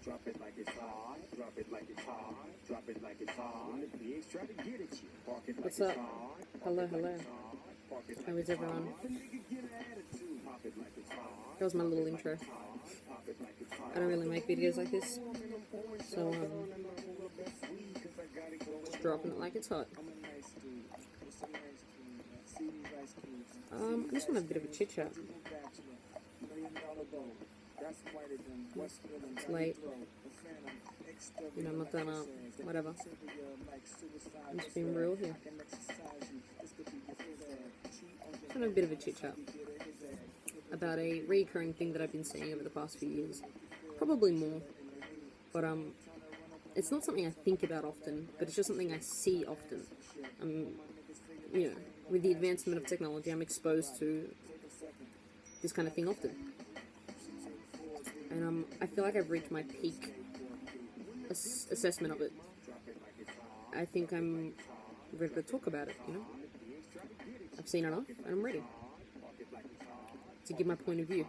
Drop it like it's hot. Drop it like it's hot. Drop it like it's hot. When the pigs try to get at you. Park it like What's it's up? hot. Hello, hello. How is everyone? That was my little intro. I don't really make videos like this, so just dropping it like it's hot. I just want to have a bit of a chit chat. It's late. You know, I'm not gonna, whatever. I'm just being real here. Just want to have a bit of a chit chat about a recurring thing that I've been seeing over the past few years. Probably more, but it's not something I think about often, but it's just something I see often. You know, with the advancement of technology, I'm exposed to this kind of thing often. And I feel like I've reached my peak assessment of it. I think I'm ready to talk about it, you know? I've seen enough, and I'm ready to give my point of view.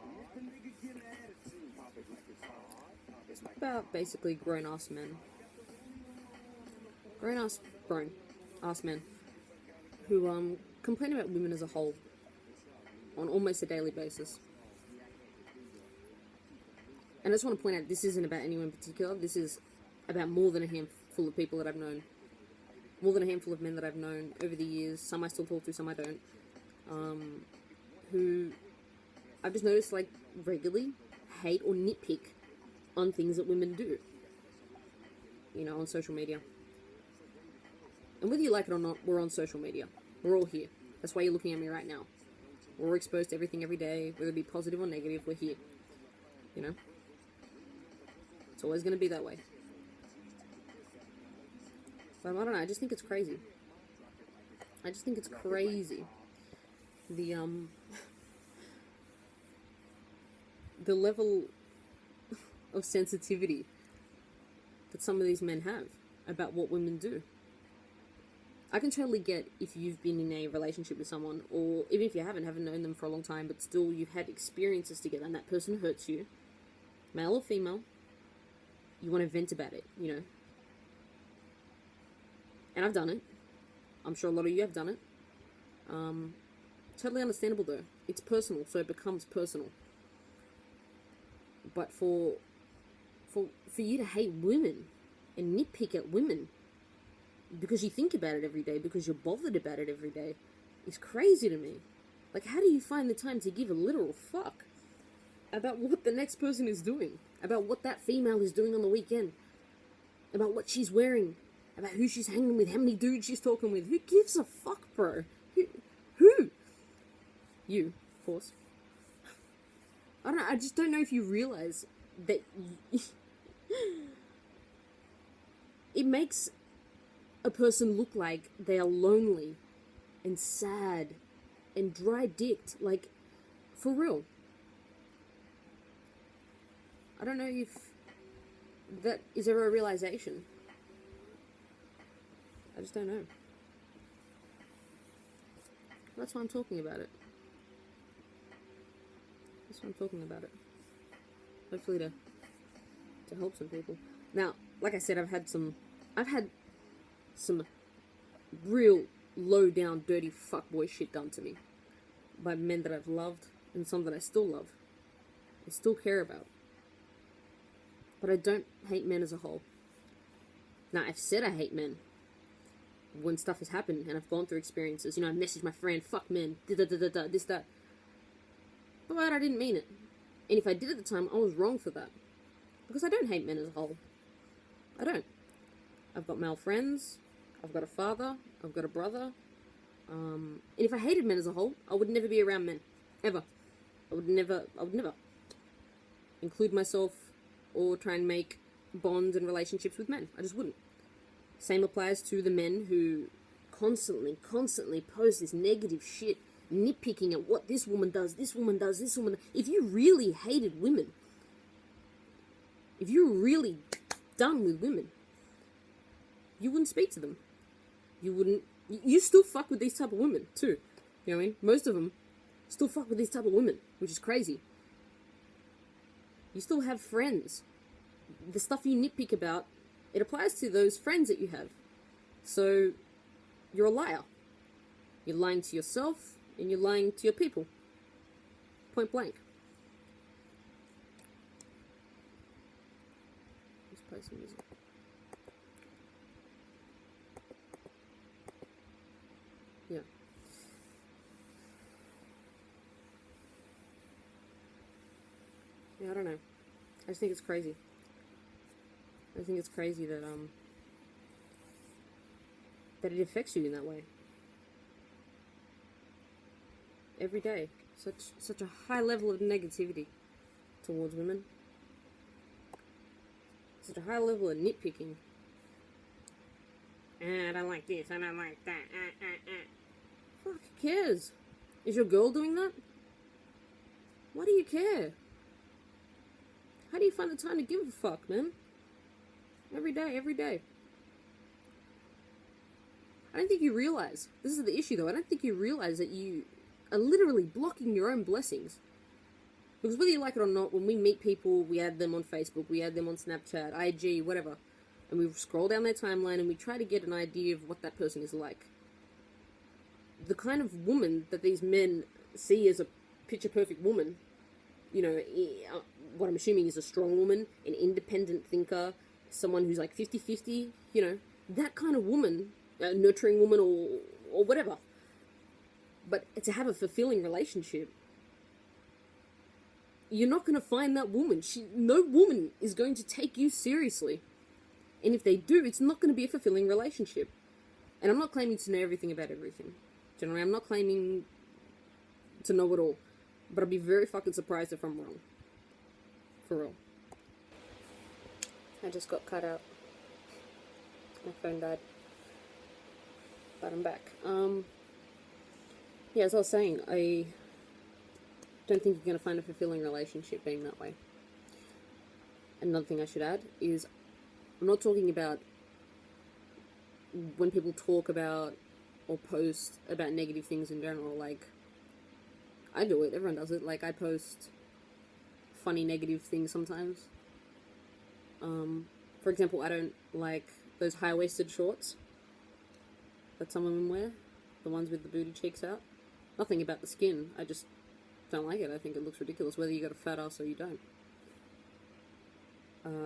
It's about basically grown-ass men. Grown-ass men who complain about women as a whole on almost a daily basis. And I just want to point out, this isn't about anyone in particular. This is about more than a handful of people that I've known. More than a handful of men that I've known over the years. Some I still talk to, some I don't. Who I've just noticed, like, regularly hate or nitpick on things that women do. You know, on social media. And whether you like it or not, we're on social media. We're all here. That's why you're looking at me right now. We're all exposed to everything every day, whether it be positive or negative, we're here. You know? It's always going to be that way. But I don't know, I just think it's crazy. I just think it's crazy. The level of sensitivity that some of these men have about what women do. I can totally get if you've been in a relationship with someone, or even if you haven't known them for a long time, but still you've had experiences together and that person hurts you, male or female, you want to vent about it, you know. And I've done it. I'm sure a lot of you have done it. Totally understandable though. It's personal, so it becomes personal. But for you to hate women and nitpick at women because you think about it every day, because you're bothered about it every day, is crazy to me. Like, how do you find the time to give a literal fuck about what the next person is doing? About what that female is doing on the weekend? About what she's wearing? About who she's hanging with? How many dudes she's talking with? Who gives a fuck, bro? Who? You, of course. I don't know, I just don't know if you realize that it makes a person look like they are lonely and sad and dry-dicked, like, for real. I don't know if that is ever a realization. I just don't know. That's why I'm talking about it. That's why I'm talking about it. Hopefully to help some people. Now, like I said, I've had some real low-down, dirty fuckboy shit done to me by men that I've loved and some that I still love and still care about. But I don't hate men as a whole. Now, I've said I hate men when stuff has happened and I've gone through experiences. You know, I messaged my friend, fuck men, da-da-da-da-da, this, that. But I didn't mean it. And if I did at the time, I was wrong for that. Because I don't hate men as a whole. I don't. I've got male friends. I've got a father. I've got a brother. And if I hated men as a whole, I would never be around men. Ever. I would never include myself or try and make bonds and relationships with men. I just wouldn't. Same applies to the men who constantly post this negative shit, nitpicking at what this woman does, this woman does, this woman. If you really hated women, if you were really done with women, you wouldn't speak to them. You wouldn't. You still fuck with these type of women too. You know what I mean? Most of them still fuck with these type of women, which is crazy. You still have friends the stuff you nitpick about, it applies to those friends that you have. So, you're a liar. You're lying to yourself, and you're lying to your people. Point blank. Let's play some music. Yeah. Yeah, I don't know. I just think it's crazy. I think it's crazy that that it affects you in that way. Every day. Such a high level of negativity towards women. Such a high level of nitpicking. I don't like this, I don't like that. Fuck, who cares? Is your girl doing that? Why do you care? How do you find the time to give a fuck, man? Every day, every day. I don't think you realize, this is the issue though, I don't think you realize that you are literally blocking your own blessings. Because whether you like it or not, when we meet people, we add them on Facebook, we add them on Snapchat, IG, whatever, and we scroll down their timeline and we try to get an idea of what that person is like. The kind of woman that these men see as a picture-perfect woman, you know, what I'm assuming is a strong woman, an independent thinker, someone who's like 50-50, you know, that kind of woman, a nurturing woman or whatever. But to have a fulfilling relationship, you're not going to find that woman. No woman is going to take you seriously. And if they do, it's not going to be a fulfilling relationship. And I'm not claiming to know everything about everything. Generally, I'm not claiming to know it all. But I'd be very fucking surprised if I'm wrong. For real. I just got cut out. My phone died. But I'm back. Yeah, as I was saying, I don't think you're going to find a fulfilling relationship being that way. Another thing I should add is, I'm not talking about when people talk about or post about negative things in general. Like, I do it, everyone does it. Like, I post funny negative things sometimes. For example, I don't like those high-waisted shorts that some women wear, the ones with the booty cheeks out. Nothing about the skin, I just don't like it. I think it looks ridiculous, whether you got a fat ass or you don't.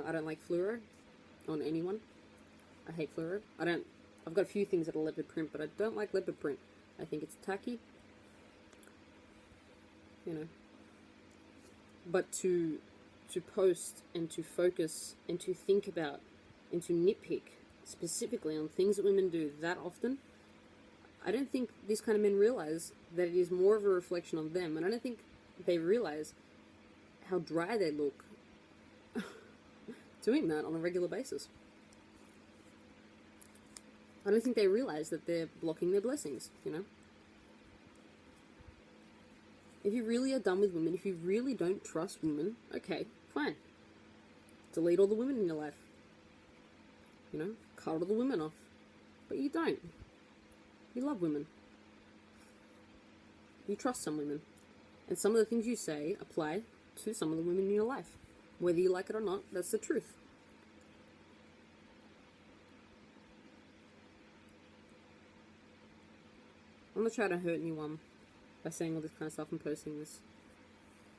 I don't like fluoro on anyone. I hate fluoro. I've got a few things that are leopard print, but I don't like leopard print. I think it's tacky. You know. But to post and to focus and to think about and to nitpick specifically on things that women do that often, I don't think these kind of men realize that it is more of a reflection on them, and I don't think they realize how dry they look doing that on a regular basis. I don't think they realize that they're blocking their blessings, you know? If you really are done with women, if you really don't trust women, okay, fine. Delete all the women in your life. You know, cut all the women off. But you don't. You love women. You trust some women. And some of the things you say apply to some of the women in your life. Whether you like it or not, that's the truth. I'm not trying to hurt anyone by saying all this kind of stuff and posting this.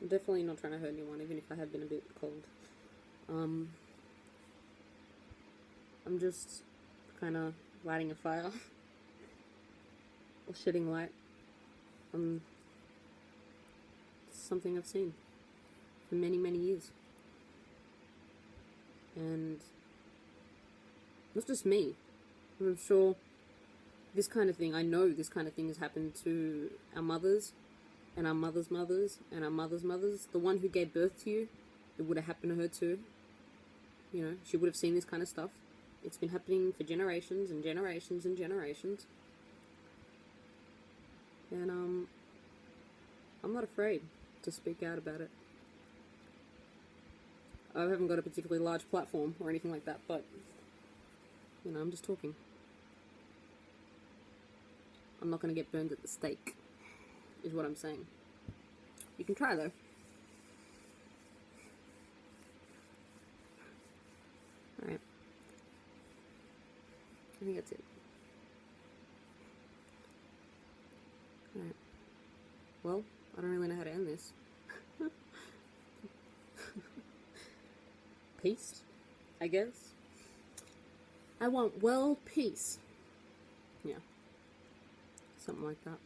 I'm definitely not trying to hurt anyone, even if I have been a bit cold. I'm just kind of lighting a fire or shedding light on something I've seen for many, many years. And not just me. I'm sure this kind of thing, I know this kind of thing has happened to our mothers and our mothers' mothers and our mothers' mothers. The one who gave birth to you, it would have happened to her too. You know, she would have seen this kind of stuff. It's been happening for generations and generations and generations. And I'm not afraid to speak out about it. I haven't got a particularly large platform or anything like that, but, you know, I'm just talking. I'm not going to get burned at the stake, is what I'm saying. You can try, though. Alright. I think that's it. Alright. Well, I don't really know how to end this. Peace, I guess. I want world peace. Yeah. Something like that.